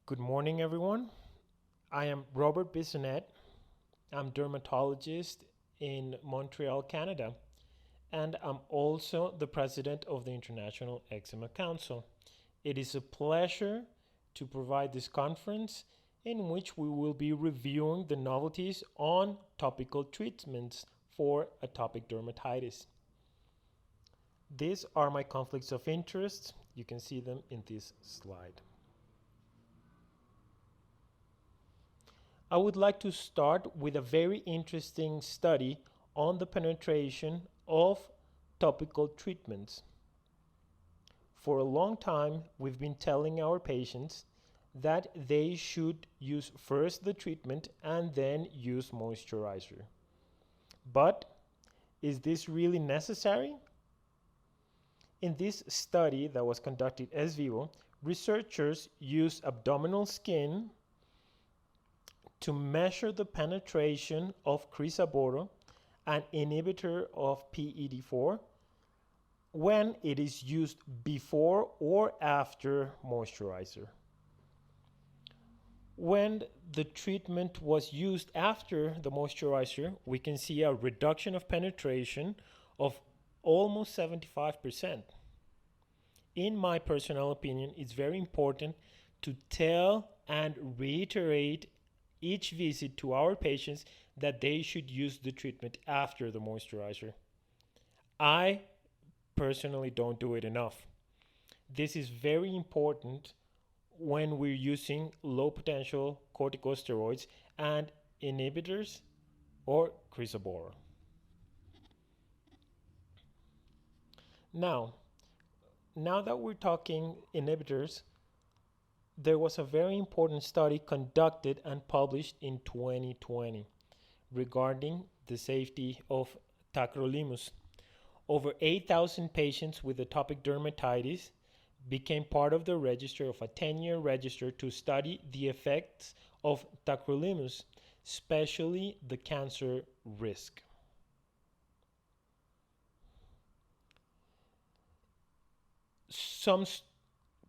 Good morning, everyone. I am Robert Bissonnette. I'm dermatologist in Montreal, Canada, and I'm also the president of the International Eczema Council. It is a pleasure to provide this conference in which we will be reviewing the novelties on topical treatments for atopic dermatitis. These are my conflicts of interest. You can see them in this slide. I would like to start with a very interesting study on the penetration of topical treatments. For a long time, we've been telling our patients that they should use first the treatment and then use moisturizer. But is this really necessary? In this study that was conducted ex vivo, researchers used abdominal skin to measure the penetration of crisaboro, an inhibitor of PED4, when it is used before or after moisturizer. When the treatment was used after the moisturizer, we can see a reduction of penetration of almost 75%. In my personal opinion, it's very important to tell and reiterate each visit to our patients that they should use the treatment after the moisturizer. I personally don't do it enough. This is very important when we're using low potential corticosteroids and inhibitors or crisaboro. Now that we're talking inhibitors, there was a very important study conducted and published in 2020 regarding the safety of tacrolimus. Over 8,000 patients with atopic dermatitis became part of the register of a 10-year register to study the effects of tacrolimus, especially the cancer risk. Some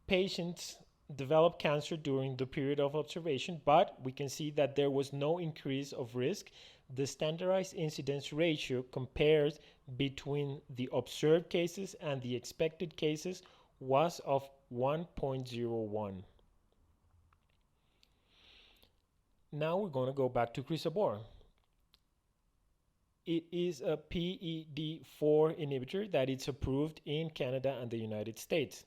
patients developed cancer during the period of observation, but we can see that there was no increase of risk. The standardized incidence ratio compared between the observed cases and the expected cases was of 1.01. Now we're going to go back to crisaboro. It is a PED4 inhibitor that is approved in Canada and the United States.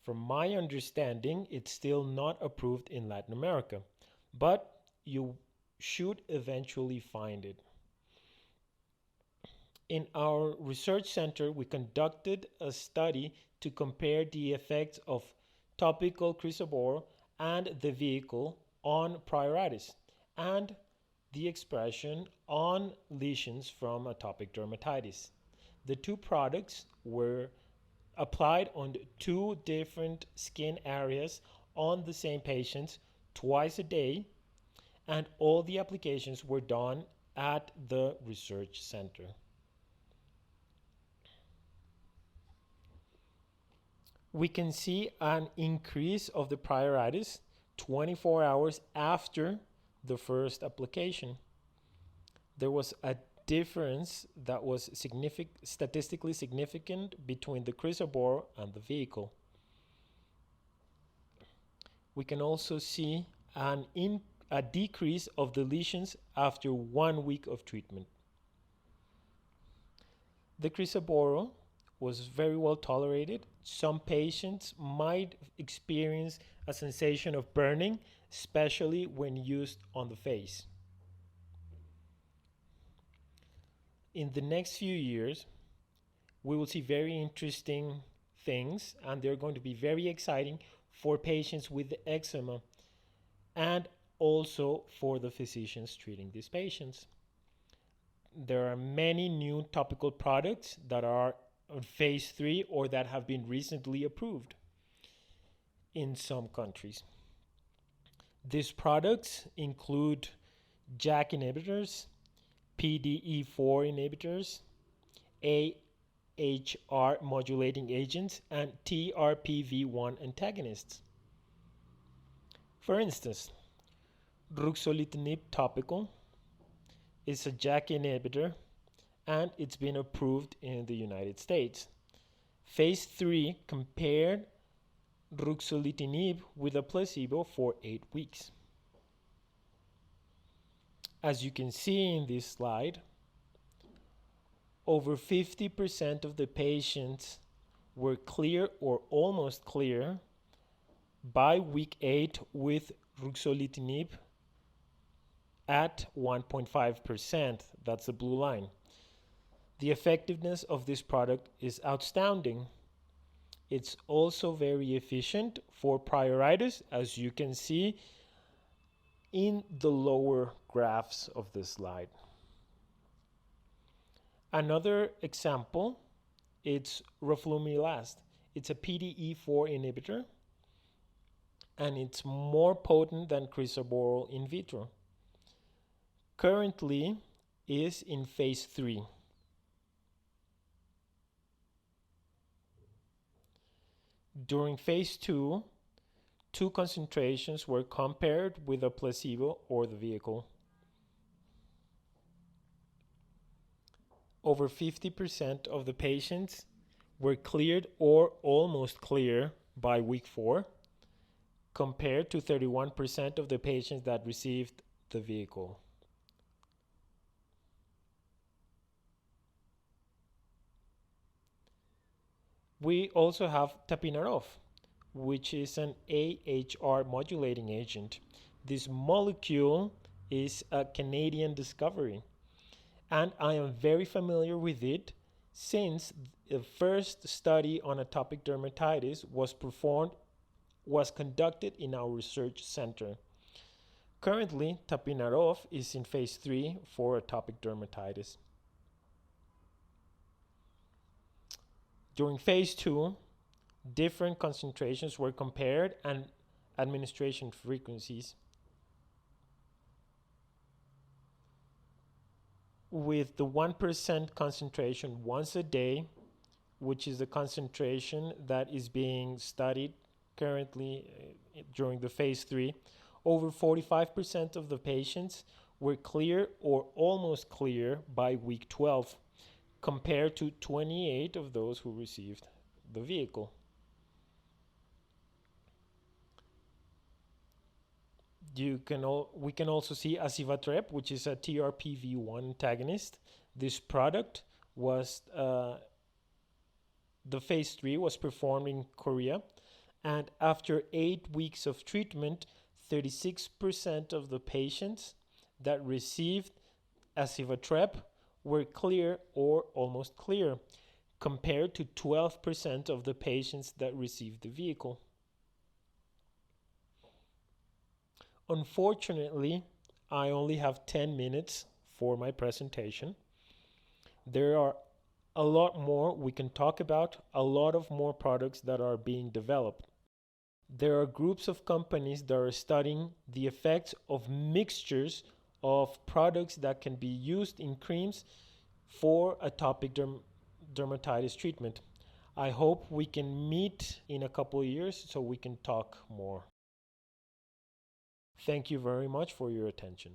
From my understanding, it's still not approved in Latin America, but you should eventually find it. In our research center, we conducted a study to compare the effects of topical crisaboro and the vehicle on pruritus and the expression on lesions from atopic dermatitis. The two products were applied on two different skin areas on the same patients twice a day, and all the applications were done at the research center. We can see an increase of the pruritus 24 hours after the first application. There was a difference that was statistically significant between the crisaboro and the vehicle. We can also see a decrease of the lesions after 1 week of treatment. The crisaboro was very well tolerated. Some patients might experience a sensation of burning, especially when used on the face. In the next few years, we will see very interesting things, and they're going to be very exciting for patients with eczema and also for the physicians treating these patients. There are many new topical products that are on phase 3 or that have been recently approved in some countries. These products include JAK inhibitors, PDE4 inhibitors, AHR modulating agents, and TRPV1 antagonists. For instance, ruxolitinib topical is a JAK inhibitor and it's been approved in the United States. Phase 3 compared ruxolitinib with a placebo for 8 weeks. As you can see in this slide, over 50% of the patients were clear or almost clear by week 8 with ruxolitinib at 1.5%. That's the blue line. The effectiveness of this product is outstanding. It's also very efficient for pruritus, as you can see in the lower graphs of this slide. Another example, it's roflumilast. It's a PDE4 inhibitor, and it's more potent than crisaborole in vitro. Currently is in phase 3. During phase 2, two concentrations were compared with a placebo or the vehicle. Over 50% of the patients were cleared or almost clear by week 4, compared to 31% of the patients that received the vehicle. We also have tapinarof, which is an AHR modulating agent. This molecule is a Canadian discovery, and I am very familiar with it since the first study on atopic dermatitis was conducted in our research center. Currently, tapinarof is in phase 3 for atopic dermatitis. During phase 2, different concentrations were compared and administration frequencies. With the 1% concentration once a day, which is the concentration that is being studied currently during the phase 3, over 45% of the patients were clear or almost clear by week 12, compared to 28 of those who received the vehicle. We can also see asivatrep, which is a TRPV1 antagonist. This product was, the phase 3 was performed in Korea, and after 8 weeks of treatment, 36% of the patients that received asivatrep were clear or almost clear, compared to 12% of the patients that received the vehicle. Unfortunately, I only have 10 minutes for my presentation. There are a lot more we can talk about, a lot of more products that are being developed. There are groups of companies that are studying the effects of mixtures of products that can be used in creams for atopic dermatitis treatment. I hope we can meet in a couple of years so we can talk more. Thank you very much for your attention.